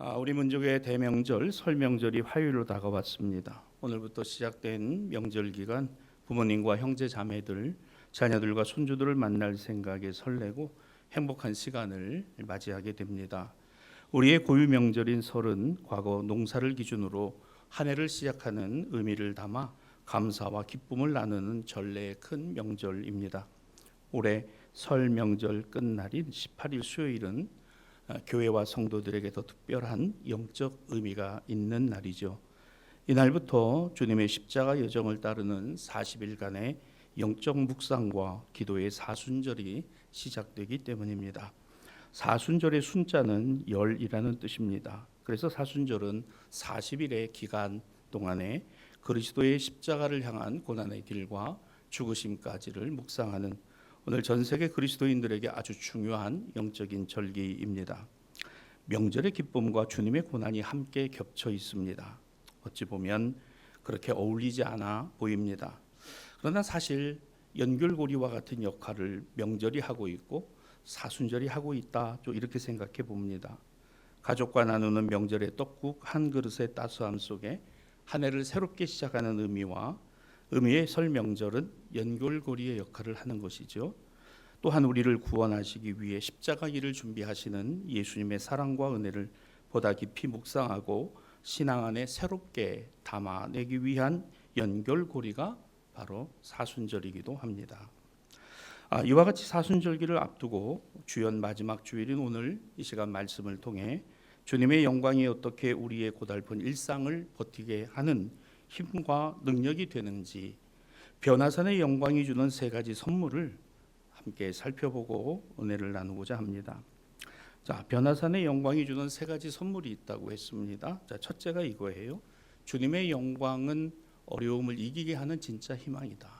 우리 민족의 대명절 설명절이 화요일로 다가왔습니다. 오늘부터 시작된 명절 기간 부모님과 형제 자매들, 자녀들과 손주들을 만날 생각에 설레고 행복한 시간을 맞이하게 됩니다. 우리의 고유 명절인 설은 과거 농사를 기준으로 한 해를 시작하는 의미를 담아 감사와 기쁨을 나누는 전례의 큰 명절입니다. 올해 설 명절 끝날인 18일 수요일은 교회와 성도들에게 더 특별한 영적 의미가 있는 날이죠. 이날부터 주님의 십자가 여정을 따르는 40일간의 영적 묵상과 기도의 사순절이 시작되기 때문입니다. 사순절의 순자는 열이라는 뜻입니다. 그래서 사순절은 40일의 기간 동안에 그리스도의 십자가를 향한 고난의 길과 죽으심까지를 묵상하는 오늘 전 세계 그리스도인들에게 아주 중요한 영적인 절기입니다. 명절의 기쁨과 주님의 고난이 함께 겹쳐 있습니다. 어찌 보면 그렇게 어울리지 않아 보입니다. 그러나 사실 연결고리와 같은 역할을 명절이 하고 있고 사순절이 하고 있다, 좀 이렇게 생각해 봅니다. 가족과 나누는 명절의 떡국 한 그릇의 따스함 속에 한 해를 새롭게 시작하는 의미의 설 명절은 연결고리의 역할을 하는 것이죠. 또한 우리를 구원하시기 위해 십자가 길을 준비하시는 예수님의 사랑과 은혜를 보다 깊이 묵상하고 신앙 안에 새롭게 담아내기 위한 연결고리가 바로 사순절이기도 합니다. 이와 같이 사순절기를 앞두고 주연 마지막 주일인 오늘 이 시간 말씀을 통해 주님의 영광이 어떻게 우리의 고달픈 일상을 버티게 하는 힘과 능력이 되는지, 변화산의 영광이 주는 세 가지 선물을 함께 살펴보고 은혜를 나누고자 합니다. 자, 변화산의 영광이 주는 세 가지 선물이 있다고 했습니다. 자, 첫째가 이거예요. 주님의 영광은 어려움을 이기게 하는 진짜 희망이다.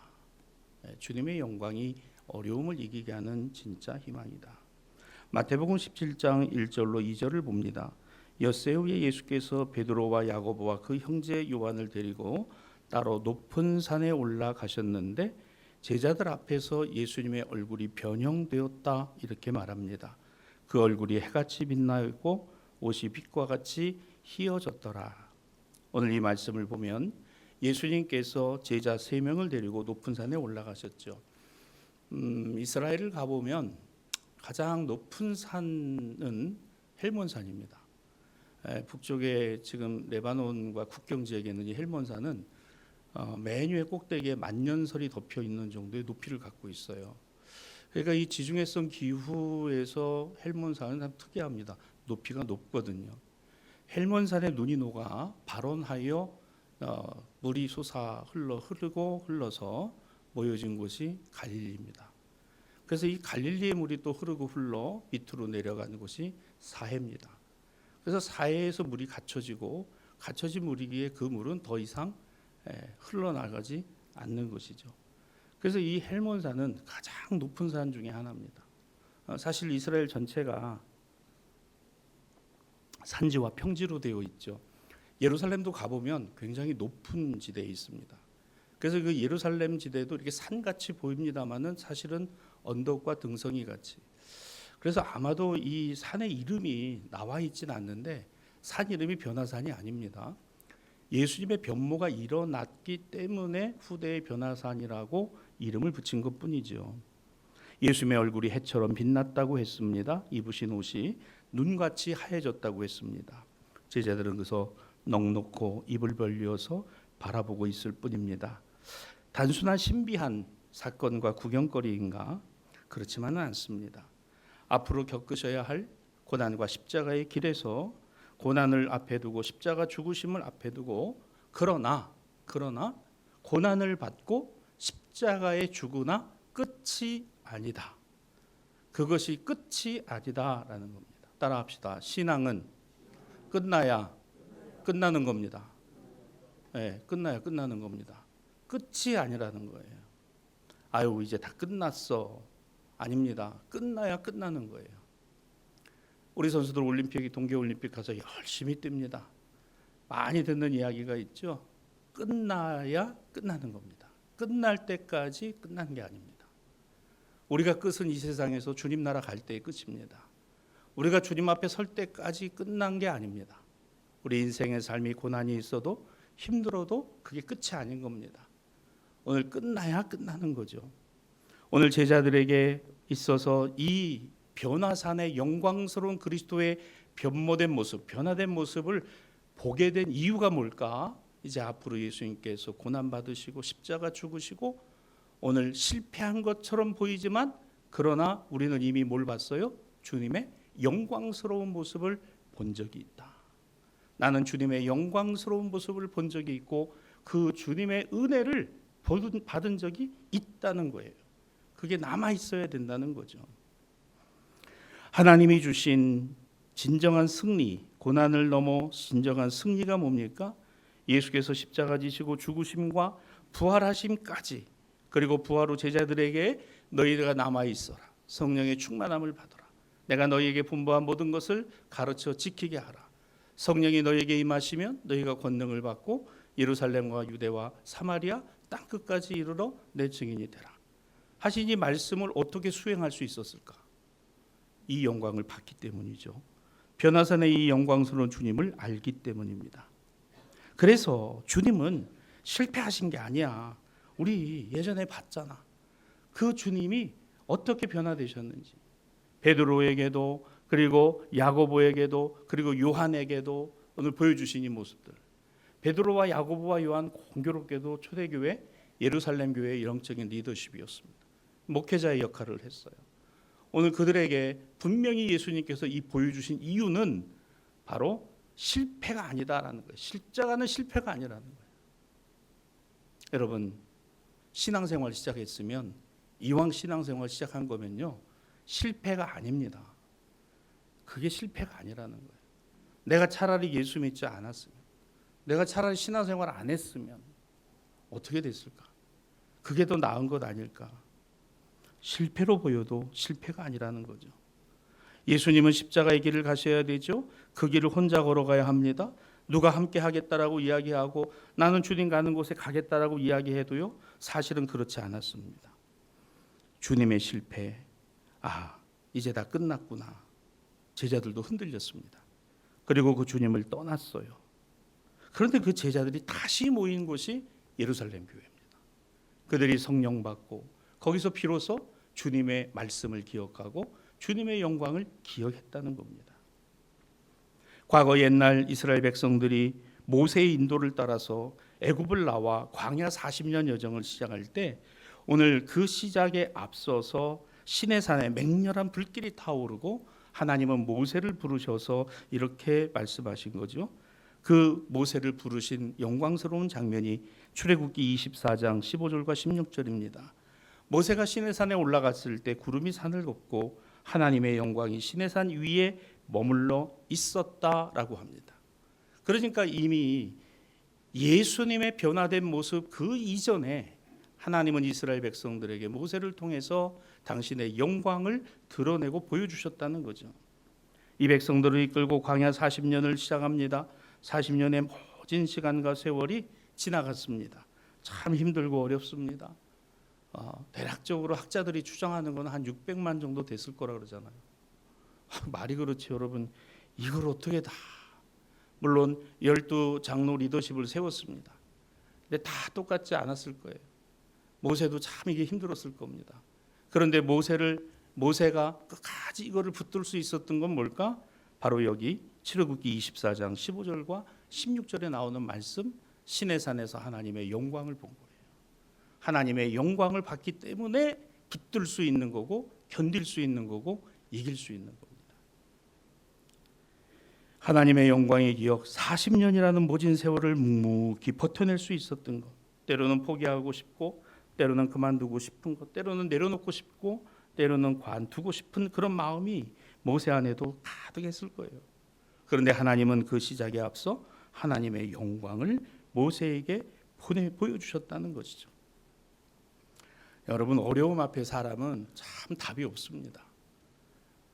주님의 영광이 어려움을 이기게 하는 진짜 희망이다. 마태복음 17장 1절로 2절을 봅니다. 엿새 후에 예수께서 베드로와 야고보와 그 형제 요한을 데리고 따로 높은 산에 올라가셨는데 제자들 앞에서 예수님의 얼굴이 변형되었다, 이렇게 말합니다. 그 얼굴이 해같이 빛나고 옷이 빛과 같이 희어졌더라. 오늘 이 말씀을 보면 예수님께서 제자 3명을 데리고 높은 산에 올라가셨죠. 이스라엘을 가보면 가장 높은 산은 헬몬산입니다. 북쪽에 지금 레바논과 국경 지역에 있는 이 헬몬산은 맨 꼭대기에 만년설이 덮여 있는 정도의 높이를 갖고 있어요. 그러니까 이 지중해성 기후에서 헬몬산은 참 특이합니다. 높이가 높거든요. 헬몬산에 눈이 녹아 발원하여 물이 흘러서 모여진 곳이 갈릴리입니다. 그래서 이 갈릴리의 물이 또 흐르고 흘러 밑으로 내려가는 곳이 사해입니다. 그래서 사해에서 물이 갖춰진 물이기에 그 물은 더 이상 흘러나가지 않는 것이죠. 그래서 이 헬몬산은 가장 높은 산 중에 하나입니다. 사실 이스라엘 전체가 산지와 평지로 되어 있죠. 예루살렘도 가보면 굉장히 높은 지대에 있습니다. 그래서 그 예루살렘 지대도 이렇게 산같이 보입니다만은 사실은 언덕과 등성이 같이. 그래서 아마도 이 산의 이름이 나와 있지는 않는데 산 이름이 변화산이 아닙니다. 예수님의 변모가 일어났기 때문에 후대의 변화산이라고 이름을 붙인 것뿐이죠. 예수님의 얼굴이 해처럼 빛났다고 했습니다. 입으신 옷이 눈같이 하얘졌다고 했습니다. 제자들은 그래서 넋놓고 입을 벌려서 바라보고 있을 뿐입니다. 단순한 신비한 사건과 구경거리인가? 그렇지만은 않습니다. 앞으로 겪으셔야 할 고난과 십자가의 길에서 고난을 앞에 두고 십자가 죽으심을 앞에 두고 그러나 고난을 받고 십자가에 죽으나 끝이 아니다. 그것이 끝이 아니다라는 겁니다. 따라합시다. 신앙은 끝나야 끝나는 겁니다. 끝나야 끝나는 겁니다. 끝이 아니라는 거예요. 아유, 이제 다 끝났어. 아닙니다. 끝나야 끝나는 거예요. 우리 선수들 동계올림픽 가서 열심히 뜁니다. 많이 듣는 이야기가 있죠. 끝나야 끝나는 겁니다. 끝날 때까지 끝난 게 아닙니다. 우리가 끝은 이 세상에서 주님 나라 갈 때의 끝입니다. 우리가 주님 앞에 설 때까지 끝난 게 아닙니다. 우리 인생의 삶이 고난이 있어도 힘들어도 그게 끝이 아닌 겁니다. 오늘 끝나야 끝나는 거죠. 오늘 제자들에게 있어서 이 변화산의 영광스러운 그리스도의 변모된 모습, 변화된 모습을 보게 된 이유가 뭘까? 이제 앞으로 예수님께서 고난 받으시고 십자가 죽으시고 오늘 실패한 것처럼 보이지만 그러나 우리는 이미 뭘 봤어요? 주님의 영광스러운 모습을 본 적이 있다. 나는 주님의 영광스러운 모습을 본 적이 있고 그 주님의 은혜를 받은 적이 있다는 거예요. 그게 남아 있어야 된다는 거죠. 하나님이 주신 진정한 승리, 고난을 넘어 진정한 승리가 뭡니까? 예수께서 십자가 지시고 죽으심과 부활하심까지, 그리고 부활 후 제자들에게 너희가 남아 있어라, 성령의 충만함을 받아라, 내가 너희에게 분부한 모든 것을 가르쳐 지키게 하라, 성령이 너희에게 임하시면 너희가 권능을 받고 예루살렘과 유대와 사마리아 땅 끝까지 이르러 내 증인이 되라 하신 이 말씀을 어떻게 수행할 수 있었을까? 이 영광을 받기 때문이죠. 변화산의 이 영광스러운 주님을 알기 때문입니다. 그래서 주님은 실패하신 게 아니야. 우리 예전에 봤잖아. 그 주님이 어떻게 변화되셨는지. 베드로에게도, 그리고 야고보에게도, 그리고 요한에게도 오늘 보여주신 이 모습들. 베드로와 야고보와 요한 공교롭게도 초대교회 예루살렘 교회의 영적인 리더십이었습니다. 목회자의 역할을 했어요. 오늘 그들에게 분명히 예수님께서 이 보여주신 이유는 바로 실패가 아니다라는 거예요. 십자가는 실패가 아니라는 거예요. 여러분, 신앙생활 시작했으면, 이왕 신앙생활 시작한 거면요, 실패가 아닙니다. 그게 실패가 아니라는 거예요. 내가 차라리 예수 믿지 않았으면, 내가 차라리 신앙생활 안 했으면 어떻게 됐을까? 그게 더 나은 것 아닐까? 실패로 보여도 실패가 아니라는 거죠. 예수님은 십자가의 길을 가셔야 되죠. 그 길을 혼자 걸어가야 합니다. 누가 함께 하겠다라고 이야기하고 나는 주님 가는 곳에 가겠다라고 이야기해도요, 사실은 그렇지 않았습니다. 주님의 실패, 이제 다 끝났구나. 제자들도 흔들렸습니다. 그리고 그 주님을 떠났어요. 그런데 그 제자들이 다시 모인 곳이 예루살렘 교회입니다. 그들이 성령 받고 거기서 비로소 주님의 말씀을 기억하고 주님의 영광을 기억했다는 겁니다. 과거 옛날 이스라엘 백성들이 모세의 인도를 따라서 애굽을 나와 광야 40년 여정을 시작할 때 오늘 그 시작에 앞서서 시내산에 맹렬한 불길이 타오르고 하나님은 모세를 부르셔서 이렇게 말씀하신 거죠. 그 모세를 부르신 영광스러운 장면이 출애굽기 24장 15절과 16절입니다. 모세가 시내산에 올라갔을 때 구름이 산을 덮고 하나님의 영광이 시내산 위에 머물러 있었다라고 합니다. 그러니까 이미 예수님의 변화된 모습 그 이전에 하나님은 이스라엘 백성들에게 모세를 통해서 당신의 영광을 드러내고 보여주셨다는 거죠. 이 백성들을 이끌고 광야 40년을 시작합니다. 40년의 모진 시간과 세월이 지나갔습니다. 참 힘들고 어렵습니다. 대략적으로 학자들이 추정하는 건 한 600만 정도 됐을 거라 그러잖아요. 말이 그렇지 여러분. 이걸 어떻게 다, 물론 12장로 리더십을 세웠습니다. 근데 다 똑같지 않았을 거예요. 모세도 참 이게 힘들었을 겁니다. 그런데 모세가 끝까지 이거를 붙들 수 있었던 건 뭘까? 바로 여기 출애굽기 24장 15절과 16절에 나오는 말씀, 시내산에서 하나님의 영광을 본 거예요. 하나님의 영광을 봤기 때문에 붙들 수 있는 거고 견딜 수 있는 거고 이길 수 있는 겁니다. 하나님의 영광의 기억, 40년이라는 모진 세월을 묵묵히 버텨낼 수 있었던 것, 때로는 포기하고 싶고 때로는 그만두고 싶은 것, 때로는 내려놓고 싶고 때로는 관두고 싶은 그런 마음이 모세 안에도 가득했을 거예요. 그런데 하나님은 그 시작에 앞서 하나님의 영광을 모세에게 보여주셨다는 것이죠. 여러분, 어려움 앞에 사람은 참 답이 없습니다.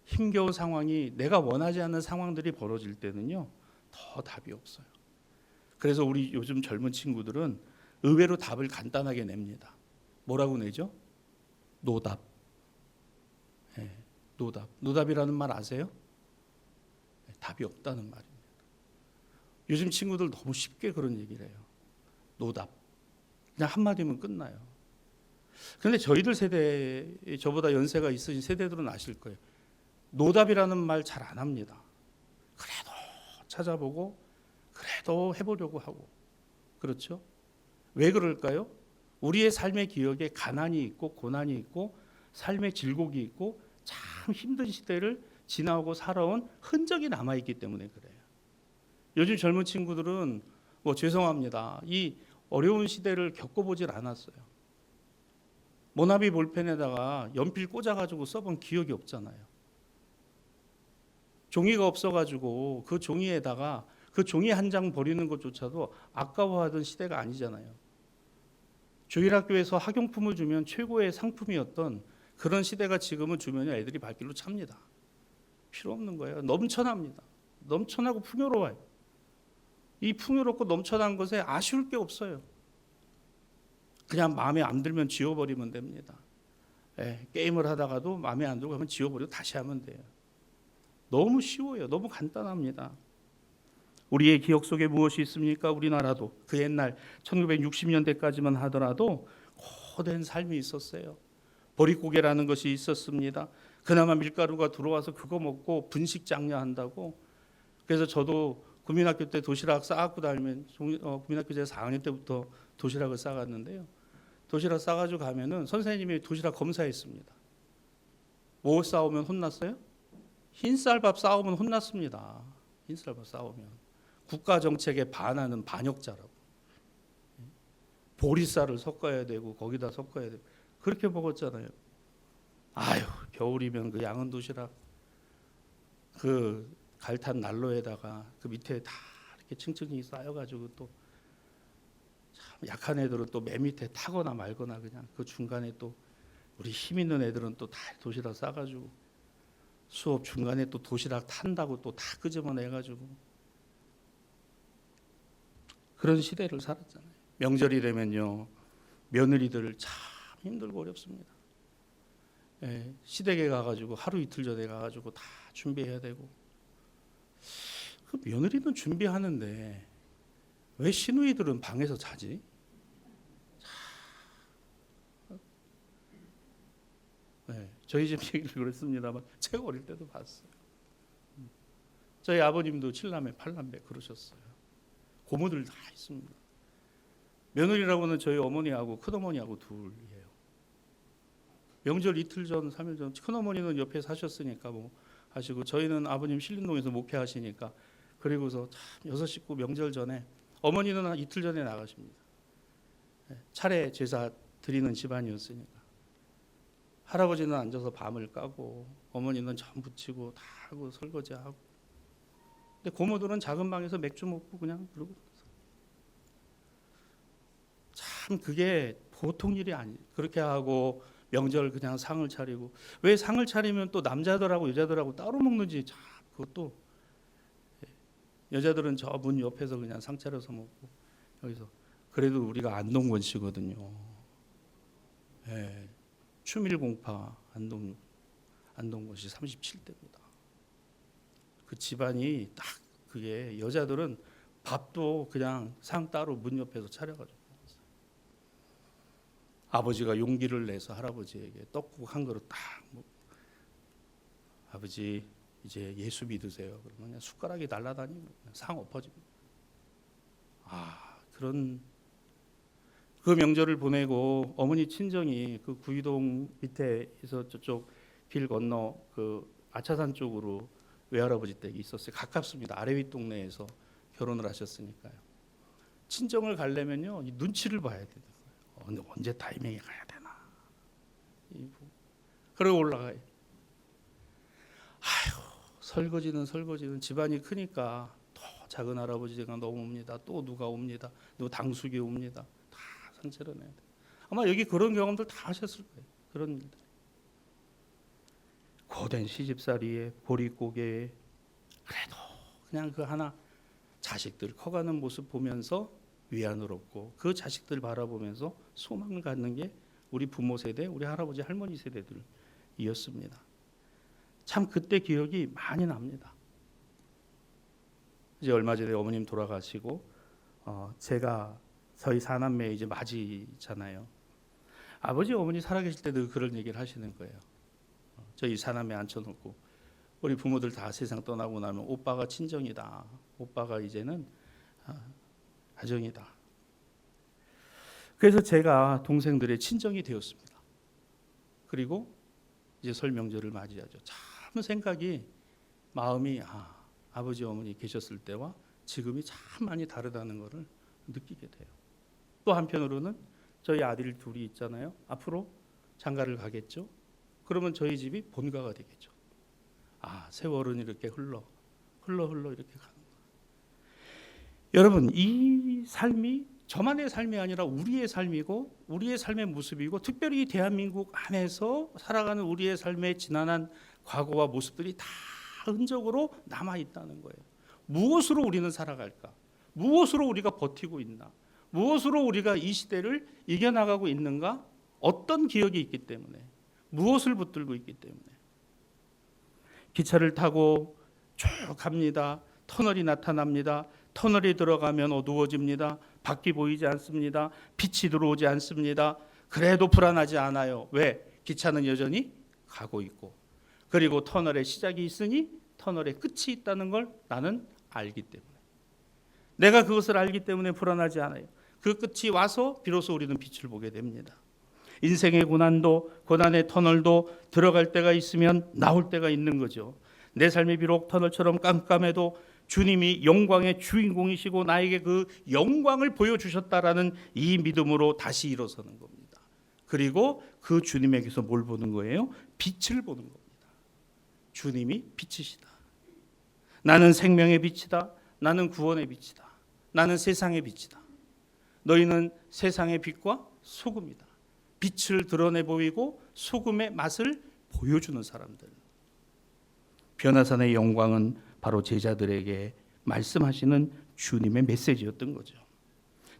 힘겨운 상황이, 내가 원하지 않는 상황들이 벌어질 때는요, 더 답이 없어요. 그래서 우리 요즘 젊은 친구들은 의외로 답을 간단하게 냅니다. 뭐라고 내죠? 노답. 노답. 노답이라는 말 아세요? 답이 없다는 말입니다. 요즘 친구들 너무 쉽게 그런 얘기를 해요. 노답. 그냥 한마디면 끝나요. 그런데 저희들 세대, 저보다 연세가 있으신 세대들은 아실 거예요. 노답이라는 말 잘 안 합니다. 그래도 찾아보고 그래도 해보려고 하고. 그렇죠? 왜 그럴까요? 우리의 삶의 기억에 가난이 있고 고난이 있고 삶의 질곡이 있고 참 힘든 시대를 지나오고 살아온 흔적이 남아있기 때문에 그래요. 요즘 젊은 친구들은 뭐 죄송합니다. 이 어려운 시대를 겪어보질 않았어요. 모나비 볼펜에다가 연필 꽂아가지고 써본 기억이 없잖아요. 종이가 없어가지고 그 종이에다가 그 종이 한 장 버리는 것조차도 아까워하던 시대가 아니잖아요. 주일학교에서 학용품을 주면 최고의 상품이었던 그런 시대가 지금은 주면 애들이 발길로 찹니다. 필요 없는 거예요. 넘쳐납니다. 넘쳐나고 풍요로워요. 이 풍요롭고 넘쳐난 것에 아쉬울 게 없어요. 그냥 마음에 안 들면 지워버리면 됩니다. 게임을 하다가도 마음에 안 들고 하면 지워버리고 다시 하면 돼요. 너무 쉬워요. 너무 간단합니다. 우리의 기억 속에 무엇이 있습니까? 우리나라도 그 옛날 1960년대까지만 하더라도 고된 삶이 있었어요. 보릿고개라는 것이 있었습니다. 그나마 밀가루가 들어와서 그거 먹고 분식 장려한다고. 그래서 저도 국민학교 때 도시락 싸갖고 다니면 국민학교 제가 4학년 때부터 도시락을 싸갔는데요. 도시락 싸가지고 가면은 선생님이 도시락 검사했습니다. 뭐 싸오면 혼났어요? 흰쌀밥 싸오면 혼났습니다. 흰쌀밥 싸오면 국가 정책에 반하는 반역자라고. 보리쌀을 섞어야 되고 거기다 섞어야 되고 그렇게 먹었잖아요. 아유, 겨울이면 그 양은 도시락 그 갈탄 난로에다가 그 밑에 다 이렇게 층층이 쌓여가지고 또 참 약한 애들은 또 맨 밑에 타거나 말거나 그냥 그 중간에 또 우리 힘 있는 애들은 또 다 도시락 싸가지고 수업 중간에 또 도시락 탄다고 또 다 끄집어내가지고 그런 시대를 살았잖아요. 명절이 되면요 며느리들 참 힘들고 어렵습니다. 시댁에 가가지고 하루 이틀 전에 가가지고 다 준비해야 되고 그 며느리는 준비하는데 왜 시누이들은 방에서 자지? 저희 집 얘기를 그랬습니다만 제가 어릴 때도 봤어요. 저희 아버님도 7남매 8남매 그러셨어요. 고모들 다 있습니다. 며느리라고는 저희 어머니하고 큰어머니하고 둘이에요. 명절 이틀 전 3일 전 큰어머니는 옆에 사셨으니까 뭐 하시고 저희는 아버님 신림동에서 목회하시니까 그리고서 참 6식구 명절 전에 어머니는 한 이틀 전에 나가십니다. 차례 제사 드리는 집안이었으니까 할아버지는 앉아서 밤을 까고 어머니는 전 부치고 다 하고 설거지하고 근데 고모들은 작은 방에서 맥주 먹고 그냥 그러고 참 그게 보통 일이 아니에요. 그렇게 하고 명절 그냥 상을 차리고 왜 상을 차리면 또 남자들하고 여자들하고 따로 먹는지 참 그것도 여자들은 저 문 옆에서 그냥 상 차려서 먹고 여기서 그래도 우리가 안동권씨거든요. 추밀공파 안동권씨 37대입니다. 그 집안이 딱 그게 여자들은 밥도 그냥 상 따로 문 옆에서 차려가지고 아버지가 용기를 내서 할아버지에게 떡국 한 그릇 딱 먹고 아버지 이제 예수 믿으세요. 그러면 그냥 숟가락이 날아다니고 상 엎어지고 그런 그 명절을 보내고 어머니 친정이 그 구이동 밑에서 저쪽 길 건너 그 아차산 쪽으로 외할아버지 댁이 있었어요. 가깝습니다. 아래윗 동네에서 결혼을 하셨으니까요. 친정을 가려면요 눈치를 봐야 되는 거예요. 언제 타이밍에 가야 되나. 그러고 올라가요. 설거지는 집안이 크니까 또 작은 할아버지가 넘어옵니다. 또 누가 옵니다. 또 당숙이 옵니다. 다 상 차려내야 돼. 아마 여기 그런 경험들 다 하셨을 거예요. 그런 일들. 고된 시집살이에 보릿고개에 그래도 그냥 그 하나 자식들 커가는 모습 보면서 위안을 얻고 그 자식들 바라보면서 소망을 갖는 게 우리 부모 세대, 우리 할아버지 할머니 세대들이었습니다. 참 그때 기억이 많이 납니다. 이제 얼마 전에 어머님 돌아가시고 제가 저희 사남매 이제 맞이잖아요. 아버지 어머니 살아계실 때도 그런 얘기를 하시는 거예요. 저희 사남매 앉혀놓고 우리 부모들 다 세상 떠나고 나면 오빠가 친정이다. 오빠가 이제는 가정이다. 그래서 제가 동생들의 친정이 되었습니다. 그리고 이제 설 명절을 맞이하죠. 참 생각이 마음이 아버지 어머니 계셨을 때와 지금이 참 많이 다르다는 것을 느끼게 돼요. 또 한편으로는 저희 아들 둘이 있잖아요. 앞으로 장가를 가겠죠. 그러면 저희 집이 본가가 되겠죠. 세월은 이렇게 흘러 이렇게 가는 거예요. 여러분, 이 삶이 저만의 삶이 아니라 우리의 삶이고 우리의 삶의 모습이고 특별히 대한민국 안에서 살아가는 우리의 삶의 지난한 과거와 모습들이 다 흔적으로 남아 있다는 거예요. 무엇으로 우리는 살아갈까? 무엇으로 우리가 버티고 있나? 무엇으로 우리가 이 시대를 이겨나가고 있는가? 어떤 기억이 있기 때문에, 무엇을 붙들고 있기 때문에. 기차를 타고 쭉 갑니다. 터널이 나타납니다. 터널이 들어가면 어두워집니다. 밖이 보이지 않습니다. 빛이 들어오지 않습니다. 그래도 불안하지 않아요. 왜? 기차는 여전히 가고 있고, 그리고 터널의 시작이 있으니 터널의 끝이 있다는 걸 나는 알기 때문에, 내가 그것을 알기 때문에 불안하지 않아요. 그 끝이 와서 비로소 우리는 빛을 보게 됩니다. 인생의 고난도, 고난의 터널도 들어갈 때가 있으면 나올 때가 있는 거죠. 내 삶이 비록 터널처럼 깜깜해도 주님이 영광의 주인공이시고 나에게 그 영광을 보여주셨다라는 이 믿음으로 다시 일어서는 겁니다. 그리고 그 주님에게서 뭘 보는 거예요? 빛을 보는 겁니다. 주님이 빛이시다. 나는 생명의 빛이다. 나는 구원의 빛이다. 나는 세상의 빛이다. 너희는 세상의 빛과 소금이다. 빛을 드러내 보이고 소금의 맛을 보여주는 사람들. 변화산의 영광은 바로 제자들에게 말씀하시는 주님의 메시지였던 거죠.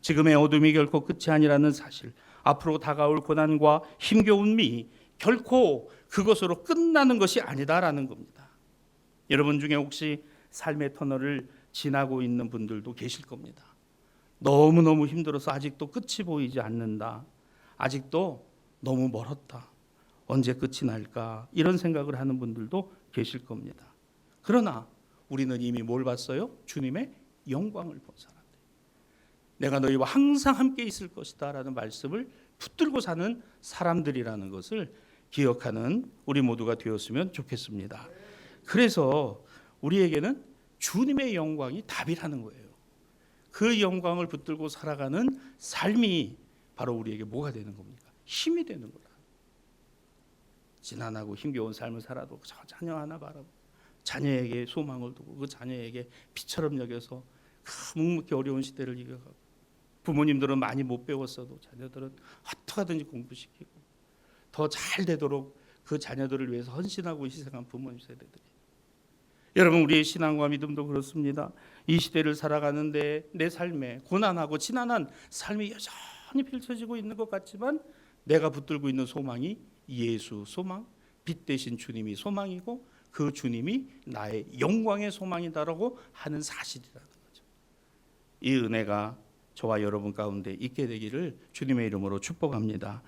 지금의 어둠이 결코 끝이 아니라는 사실, 앞으로 다가올 고난과 힘겨움이 결코 그것으로 끝나는 것이 아니다라는 겁니다. 여러분 중에 혹시 삶의 터널을 지나고 있는 분들도 계실 겁니다. 너무너무 힘들어서 아직도 끝이 보이지 않는다. 아직도 너무 멀었다. 언제 끝이 날까? 이런 생각을 하는 분들도 계실 겁니다. 그러나 우리는 이미 뭘 봤어요? 주님의 영광을 본 사람들. 내가 너희와 항상 함께 있을 것이다 라는 말씀을 붙들고 사는 사람들이라는 것을 기억하는 우리 모두가 되었으면 좋겠습니다. 그래서 우리에게는 주님의 영광이 답이라는 거예요. 그 영광을 붙들고 살아가는 삶이 바로 우리에게 뭐가 되는 겁니까? 힘이 되는 거다. 지난하고 힘겨운 삶을 살아도 저 자녀 하나 바라보고 자녀에게 소망을 두고 그 자녀에게 빛처럼 여겨서 묵묵히 어려운 시대를 이겨가고, 부모님들은 많이 못 배웠어도 자녀들은 어떻게 하든지 공부시키고 더 잘 되도록 그 자녀들을 위해서 헌신하고 희생한 부모님 세대들이. 여러분, 우리의 신앙과 믿음도 그렇습니다. 이 시대를 살아가는데 내 삶에 고난하고 지난한 삶이 여전히 펼쳐지고 있는 것 같지만 내가 붙들고 있는 소망이 예수 소망, 빛 대신 주님이 소망이고 그 주님이 나의 영광의 소망이다라고 하는 사실이라는 거죠. 이 은혜가 저와 여러분 가운데 있게 되기를 주님의 이름으로 축복합니다.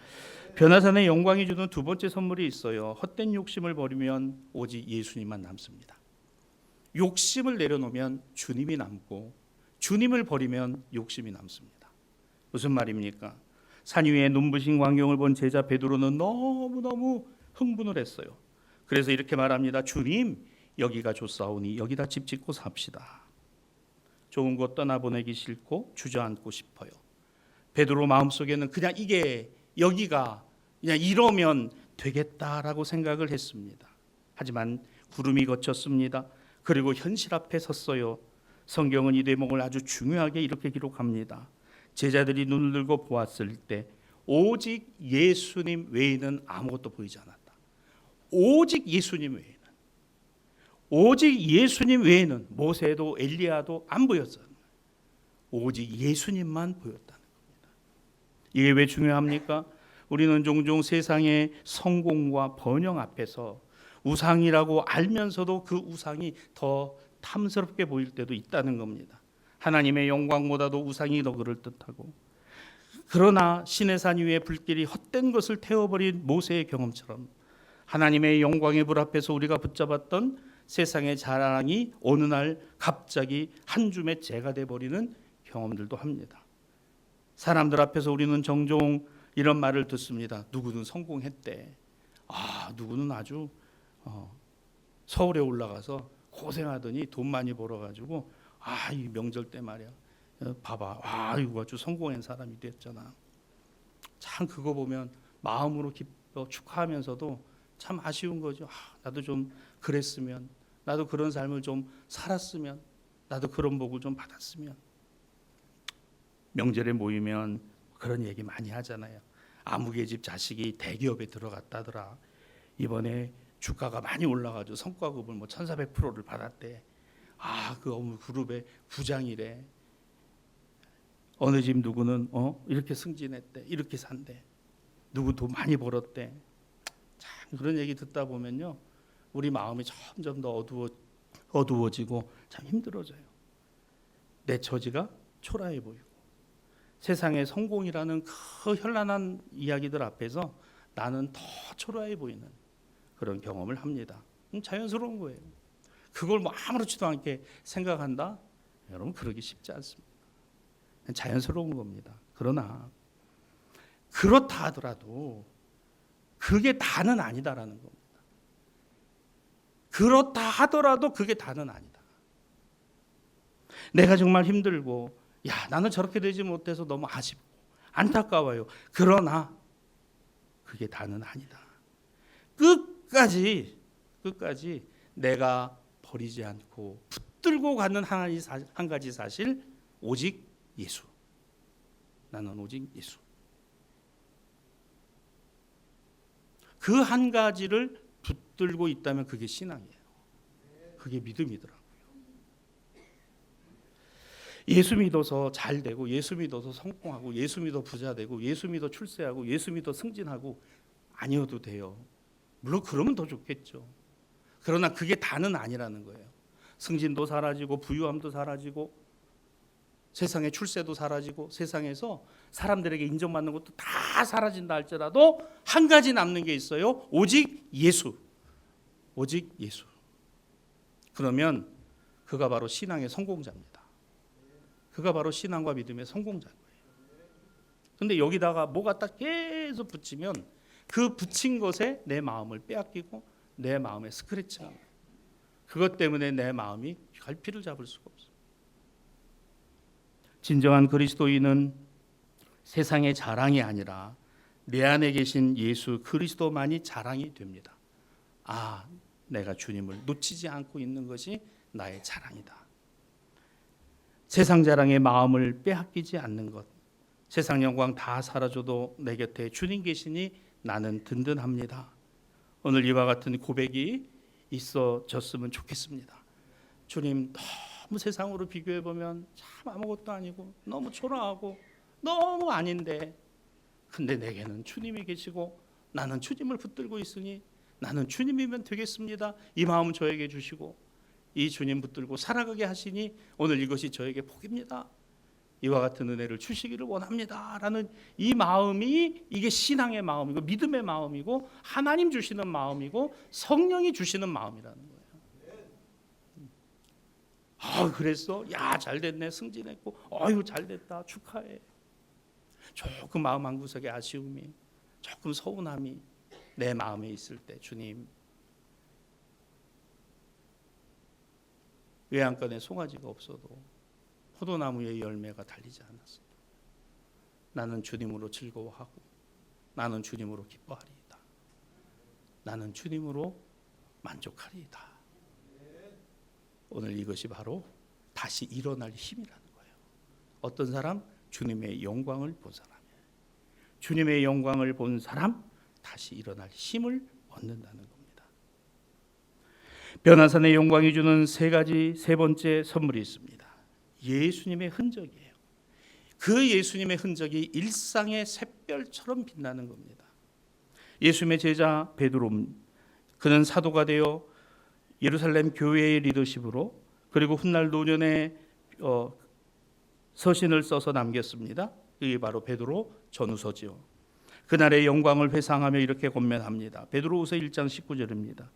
변화산의 영광이 주는 두 번째 선물이 있어요. 헛된 욕심을 버리면 오직 예수님만 남습니다. 욕심을 내려놓으면 주님이 남고 주님을 버리면 욕심이 남습니다. 무슨 말입니까? 산 위에 눈부신 광경을 본 제자 베드로는 너무너무 흥분을 했어요. 그래서 이렇게 말합니다. 주님, 여기가 좋사오니 여기다 집 짓고 삽시다. 좋은 곳 떠나보내기 싫고 주저앉고 싶어요. 베드로 마음속에는 그냥 이게 여기가 그냥 이러면 되겠다라고 생각을 했습니다. 하지만 구름이 걷혔습니다. 그리고 현실 앞에 섰어요. 성경은 이 대목을 아주 중요하게 이렇게 기록합니다. 제자들이 눈을 들고 보았을 때 오직 예수님 외에는 아무것도 보이지 않았다. 오직 예수님 외에는, 오직 예수님 외에는 모세도 엘리야도 안 보였어요. 오직 예수님만 보였다는 겁니다. 이게 왜 중요합니까? 우리는 종종 세상의 성공과 번영 앞에서 우상이라고 알면서도 그 우상이 더 탐스럽게 보일 때도 있다는 겁니다. 하나님의 영광보다도 우상이 더 그럴듯하고, 그러나 신의 산 위에 불길이 헛된 것을 태워버린 모세의 경험처럼 하나님의 영광의 불 앞에서 우리가 붙잡았던 세상의 자랑이 어느 날 갑자기 한 줌의 재가 돼버리는 경험들도 합니다. 사람들 앞에서 우리는 종종 이런 말을 듣습니다. 누구는 성공했대. 누구는 아주 서울에 올라가서 고생하더니 돈 많이 벌어가지고 이 명절 때 말이야. 봐봐. 이거 아주 성공한 사람이 됐잖아. 참 그거 보면 마음으로 기뻐 축하하면서도 참 아쉬운 거죠. 나도 좀 그랬으면, 나도 그런 삶을 좀 살았으면, 나도 그런 복을 좀 받았으면. 명절에 모이면 그런 얘기 많이 하잖아요. 아무개 집 자식이 대기업에 들어갔다더라. 이번에 주가가 많이 올라가지고 성과급을 1,400%를 받았대. 그 어느 그룹의 부장이래. 어느 집 누구는 이렇게 승진했대. 이렇게 산대. 누구 돈 많이 벌었대. 참 그런 얘기 듣다 보면요, 우리 마음이 점점 더 어두워지고 참 힘들어져요. 내 처지가 초라해 보이고, 세상의 성공이라는 그 현란한 이야기들 앞에서 나는 더 초라해 보이는 그런 경험을 합니다. 자연스러운 거예요. 그걸 아무렇지도 않게 생각한다? 여러분, 그러기 쉽지 않습니다. 자연스러운 겁니다. 그러나 그렇다 하더라도 그게 다는 아니다라는 겁니다. 그렇다 하더라도 그게 다는 아니다. 내가 정말 힘들고 나는 저렇게 되지 못해서 너무 아쉽고 안타까워요. 그러나 그게 다는 아니다. 끝까지 내가 버리지 않고 붙들고 가는 한 가지 사실, 오직 예수. 나는 오직 예수. 그 한 가지를 붙들고 있다면 그게 신앙이에요. 그게 믿음이더라고요. 예수 믿어서 잘 되고, 예수 믿어서 성공하고, 예수 믿어 부자 되고, 예수 믿어 출세하고, 예수 믿어 승진하고 아니어도 돼요. 물론 그러면 더 좋겠죠. 그러나 그게 다는 아니라는 거예요. 승진도 사라지고, 부유함도 사라지고, 세상의 출세도 사라지고, 세상에서 사람들에게 인정받는 것도 다 사라진다 할지라도 한 가지 남는 게 있어요. 오직 예수. 오직 예수. 그러면 그가 바로 신앙의 성공자입니다. 그가 바로 신앙과 믿음의 성공자인 거예요. 그런데 여기다가 뭐가 딱 계속 붙이면 그 붙인 것에 내 마음을 빼앗기고 내 마음에 스크래치하고, 그것 때문에 내 마음이 갈피를 잡을 수가 없어요. 진정한 그리스도인은 세상의 자랑이 아니라 내 안에 계신 예수 그리스도만이 자랑이 됩니다. 내가 주님을 놓치지 않고 있는 것이 나의 자랑이다. 세상 자랑의 마음을 빼앗기지 않는 것. 세상 영광 다 사라져도 내 곁에 주님 계시니 나는 든든합니다. 오늘 이와 같은 고백이 있어졌으면 좋겠습니다. 주님, 너무 세상으로 비교해 보면 참 아무것도 아니고 너무 초라하고 너무 아닌데, 근데 내게는 주님이 계시고 나는 주님을 붙들고 있으니 나는 주님이면 되겠습니다. 이 마음 저에게 주시고 이 주님 붙들고 살아가게 하시니 오늘 이것이 저에게 복입니다. 이와 같은 은혜를 주시기를 원합니다. 라는 이 마음이, 이게 신앙의 마음이고 믿음의 마음이고 하나님 주시는 마음이고 성령이 주시는 마음이라는 거예요. 그랬어? 잘 됐네. 승진했고 잘 됐다. 축하해. 조금 마음 한구석에 아쉬움이, 조금 서운함이 내 마음에 있을 때, 주님, 외양간에 송아지가 없어도 포도나무의 열매가 달리지 않았어. 나는 주님으로 즐거워하고 나는 주님으로 기뻐하리이다. 나는 주님으로 만족하리이다. 오늘 이것이 바로 다시 일어날 힘이라는 거예요. 어떤 사람? 주님의 영광을 본 사람이에요. 주님의 영광을 본 사람, 다시 일어날 힘을 얻는다는 겁니다. 변화산의 영광이 주는 세 번째 선물이 있습니다. 예수님의 흔적이에요. 그 예수님의 흔적이 일상의 샛별처럼 빛나는 겁니다. 예수님의 제자 베드로, 그는 사도가 되어 예루살렘 교회의 리더십으로 그리고 훗날 노년에 서신을 써서 남겼습니다. 이게 바로 베드로 전후서지요. 그날의 영광을 회상하며 이렇게 권면합니다. 베드로후서 1장 19절입니다.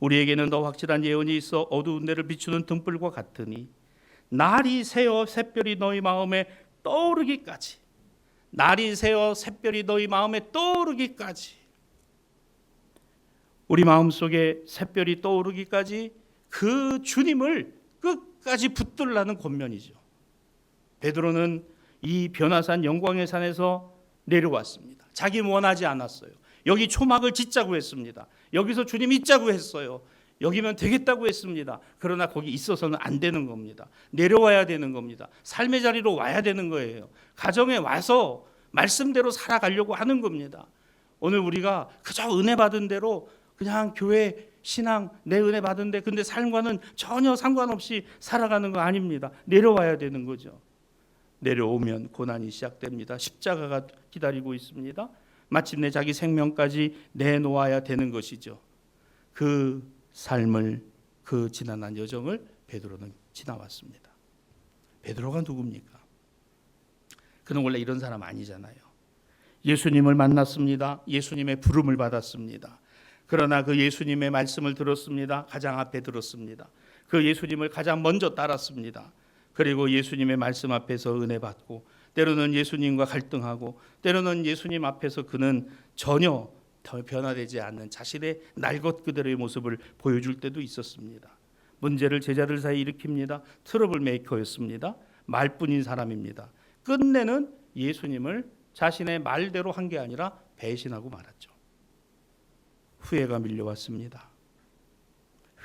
우리에게는 더 확실한 예언이 있어 어두운 데를 비추는 등불과 같으니 날이 새어 샛별이 너희 마음에 떠오르기까지, 날이 새어 샛별이 너희 마음에 떠오르기까지, 우리 마음속에 샛별이 떠오르기까지 그 주님을 끝까지 붙들라는 권면이죠. 베드로는 이 변화산 영광의 산에서 내려왔습니다. 자기 원하지 않았어요. 여기 초막을 짓자고 했습니다. 여기서 주님 있자고 했어요. 여기면 되겠다고 했습니다. 그러나 거기 있어서는 안 되는 겁니다. 내려와야 되는 겁니다. 삶의 자리로 와야 되는 거예요. 가정에 와서 말씀대로 살아가려고 하는 겁니다. 오늘 우리가 그저 은혜 받은 대로 그냥 교회 신앙 내 은혜 받은데 근데 삶과는 전혀 상관없이 살아가는 거 아닙니다. 내려와야 되는 거죠. 내려오면 고난이 시작됩니다. 십자가가 기다리고 있습니다. 마침내 자기 생명까지 내놓아야 되는 것이죠. 그 삶을, 그 지난한 여정을 베드로는 지나왔습니다. 베드로가 누굽니까? 그는 원래 이런 사람 아니잖아요. 예수님을 만났습니다. 예수님의 부름을 받았습니다. 그러나 그 예수님의 말씀을 들었습니다. 가장 앞에 들었습니다. 그 예수님을 가장 먼저 따랐습니다. 그리고 예수님의 말씀 앞에서 은혜 받고, 때로는 예수님과 갈등하고, 때로는 예수님 앞에서 그는 전혀 변화되지 않는 자신의 날 것 그대로의 모습을 보여줄 때도 있었습니다. 문제를 제자들 사이에 일으킵니다. 트러블 메이커였습니다. 말뿐인 사람입니다. 끝내는 예수님을 자신의 말대로 한 게 아니라 배신하고 말았죠. 후회가 밀려왔습니다.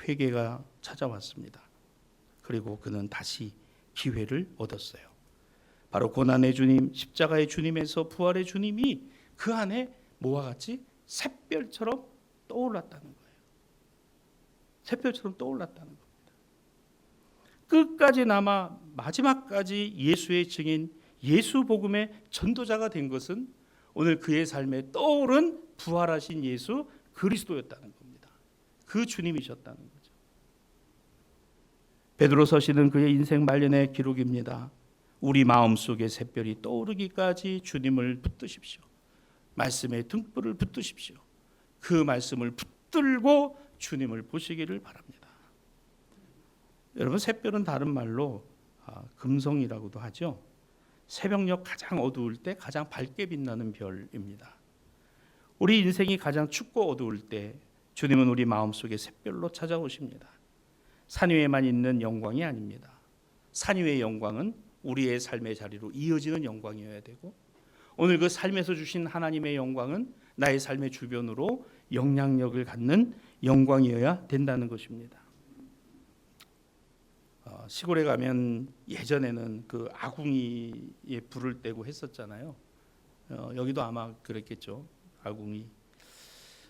회개가 찾아왔습니다. 그리고 그는 다시 기회를 얻었어요. 바로 고난의 주님, 십자가의 주님에서 부활의 주님이 그 안에 뭐와 같이 샛별처럼 떠올랐다는 거예요. 샛별처럼 떠올랐다는 겁니다. 끝까지 남아 마지막까지 예수의 증인, 예수 복음의 전도자가 된 것은 오늘 그의 삶에 떠오른 부활하신 예수 그리스도였다는 겁니다. 그 주님이셨다는 거죠. 베드로 서신은 그의 인생 말년의 기록입니다. 우리 마음속에 샛별이 떠오르기까지 주님을 붙드십시오. 말씀의 등불을 붙드십시오. 그 말씀을 붙들고 주님을 보시기를 바랍니다. 여러분, 샛별은 다른 말로 금성이라고도 하죠. 새벽녘 가장 어두울 때 가장 밝게 빛나는 별입니다. 우리 인생이 가장 춥고 어두울 때 주님은 우리 마음속에 샛별로 찾아오십니다. 산 위에만 있는 영광이 아닙니다. 산 위의 영광은 우리의 삶의 자리로 이어지는 영광이어야 되고, 오늘 그 삶에서 주신 하나님의 영광은 나의 삶의 주변으로 영향력을 갖는 영광이어야 된다는 것입니다. 시골에 가면 예전에는 그 아궁이에 불을 떼고 했었잖아요. 여기도 아마 그랬겠죠. 아궁이.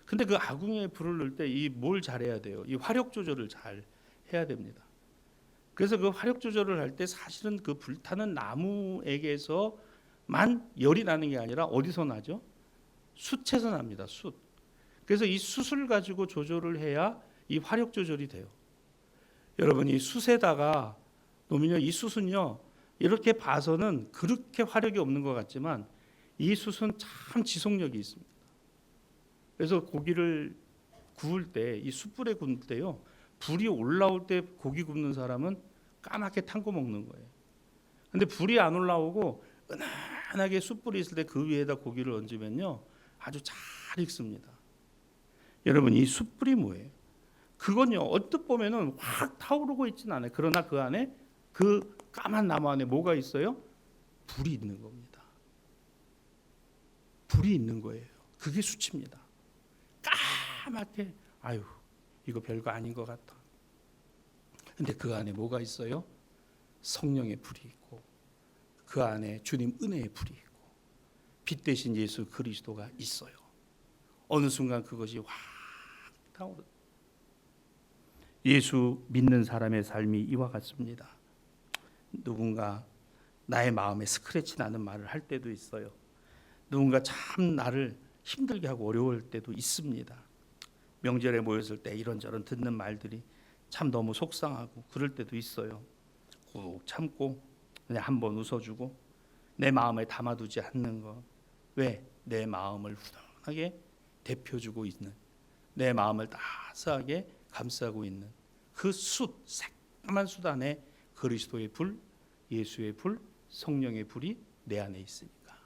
근데 그 아궁이에 불을 넣을 때 이 뭘 잘해야 돼요? 이 화력 조절을 잘 해야 됩니다. 그래서 그 화력 조절을 할 때 사실은 그 불타는 나무에게서만 열이 나는 게 아니라 어디서 나죠? 숯에서 납니다. 숯. 그래서 이 숯을 가지고 조절을 해야 이 화력 조절이 돼요. 여러분, 이 숯에다가 놓으면요, 이 숯은요 이렇게 봐서는 그렇게 화력이 없는 것 같지만 이 숯은 참 지속력이 있습니다. 그래서 고기를 구울 때, 이 숯불에 구울 때요, 불이 올라올 때 고기 굽는 사람은 까맣게 탄 거 먹는 거예요. 근데 불이 안 올라오고 은은하게 숯불이 있을 때 그 위에다 고기를 얹으면요 아주 잘 익습니다. 여러분, 이 숯불이 뭐예요? 그건요 언뜻 보면은 확 타오르고 있지는 않아요. 그러나 그 안에, 그 까만 나무 안에 뭐가 있어요? 불이 있는 겁니다. 불이 있는 거예요. 그게 숯입니다. 까맣게, 아유 이거 별거 아닌 것 같아. 근데 그 안에 뭐가 있어요? 성령의 불이 있고, 그 안에 주님 은혜의 불이 있고, 빛 대신 예수 그리스도가 있어요. 어느 순간 그것이 확 타오르. 예수 믿는 사람의 삶이 이와 같습니다. 누군가 나의 마음에 스크래치 나는 말을 할 때도 있어요. 누군가 참 나를 힘들게 하고 어려울 때도 있습니다. 명절에 모였을 때 이런저런 듣는 말들이 참 너무 속상하고 그럴 때도 있어요. 꾹 참고 그냥 한번 웃어주고 내 마음에 담아두지 않는 것. 왜? 내 마음을 훈훈하게 데펴주고 있는, 내 마음을 따스하게 감싸고 있는 그 새까만 숯 안에 그리스도의 불, 예수의 불, 성령의 불이 내 안에 있으니까.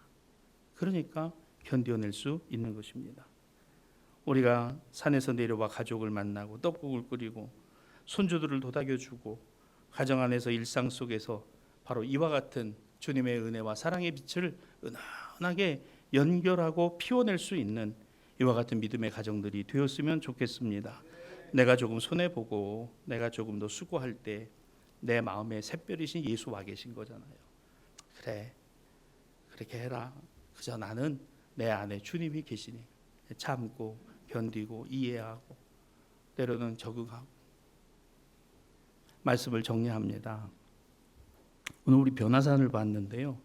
그러니까 견뎌낼 수 있는 것입니다. 우리가 산에서 내려와 가족을 만나고 떡국을 끓이고 손주들을 도닥여주고 가정 안에서 일상 속에서 바로 이와 같은 주님의 은혜와 사랑의 빛을 은은하게 연결하고 피워낼 수 있는 이와 같은 믿음의 가정들이 되었으면 좋겠습니다. 내가 조금 손해보고 내가 조금 더 수고할 때 내 마음에 샛별이신 예수 와 계신 거잖아요. 그래, 그렇게 해라. 그저 나는 내 안에 주님이 계시니 참고 견디고 이해하고 때로는 적응하고. 말씀을 정리합니다. 오늘 우리 변화산을 봤는데요.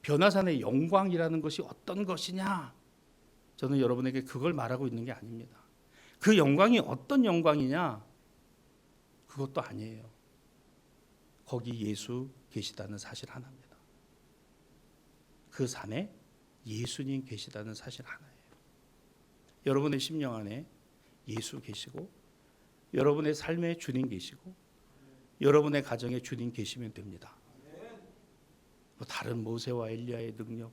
변화산의 영광이라는 것이 어떤 것이냐? 저는 여러분에게 그걸 말하고 있는 게 아닙니다. 그 영광이 어떤 영광이냐? 그것도 아니에요. 거기 예수 계시다는 사실 하나입니다. 그 산에 예수님 계시다는 사실 하나예요. 여러분의 심령 안에 예수 계시고 여러분의 삶에 주님 계시고 여러분의 가정에 주님 계시면 됩니다. 다른 모세와 엘리야의 능력,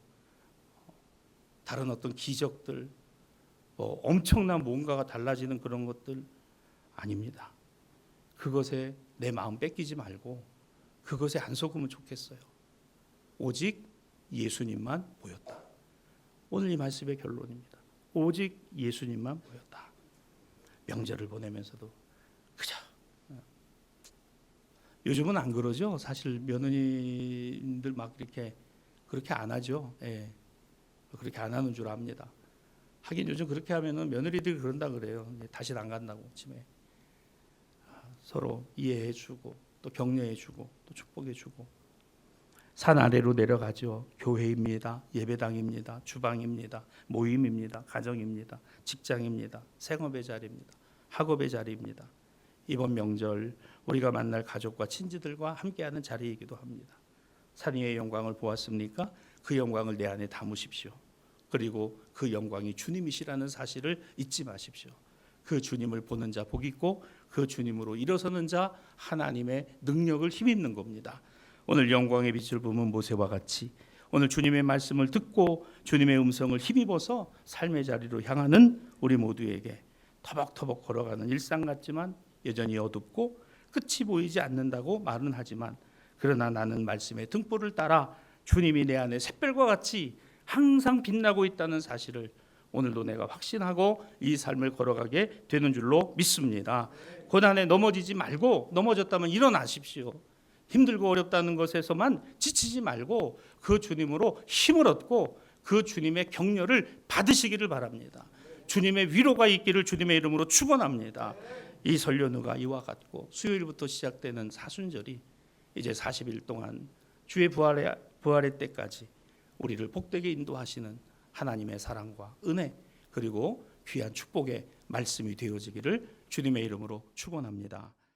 다른 어떤 기적들, 엄청난 뭔가가 달라지는 그런 것들 아닙니다. 그것에 내 마음 뺏기지 말고 그것에 안 속으면 좋겠어요. 오직 예수님만 보였다. 오늘 이 말씀의 결론입니다. 오직 예수님만 보였다. 명절을 보내면서도 그저 요즘은 안 그러죠. 사실 며느리들 막 이렇게 그렇게 안 하죠. 예. 그렇게 안 하는 줄 압니다. 하긴 요즘 그렇게 하면은 며느리들이 그런다 그래요. 다시는 안 간다고 집에. 서로 이해해주고 또 격려해주고 또 축복해주고. 산 아래로 내려가죠. 교회입니다. 예배당입니다. 주방입니다. 모임입니다. 가정입니다. 직장입니다. 생업의 자리입니다. 학업의 자리입니다. 이번 명절 우리가 만날 가족과 친지들과 함께하는 자리이기도 합니다. 산 위의 영광을 보았습니까? 그 영광을 내 안에 담으십시오. 그리고 그 영광이 주님이시라는 사실을 잊지 마십시오. 그 주님을 보는 자 복 있고 그 주님으로 일어서는 자 하나님의 능력을 힘입는 겁니다. 오늘 영광의 빛을 보면 모세와 같이 오늘 주님의 말씀을 듣고 주님의 음성을 힘입어서 삶의 자리로 향하는 우리 모두에게 터벅터벅 걸어가는 일상 같지만 여전히 어둡고 끝이 보이지 않는다고 말은 하지만 그러나 나는 말씀의 등불을 따라 주님이 내 안에 샛별과 같이 항상 빛나고 있다는 사실을 오늘도 내가 확신하고 이 삶을 걸어가게 되는 줄로 믿습니다. 고난에 넘어지지 말고 넘어졌다면 일어나십시오. 힘들고 어렵다는 것에서만 지치지 말고 그 주님으로 힘을 얻고 그 주님의 격려를 받으시기를 바랍니다. 주님의 위로가 있기를 주님의 이름으로 축원합니다. 이 설련우가 이와 같고 수요일부터 시작되는 사순절이 이제 40일 동안 주의 부활의 때까지 우리를 복되게 인도하시는 하나님의 사랑과 은혜 그리고 귀한 축복의 말씀이 되어지기를 주님의 이름으로 축원합니다.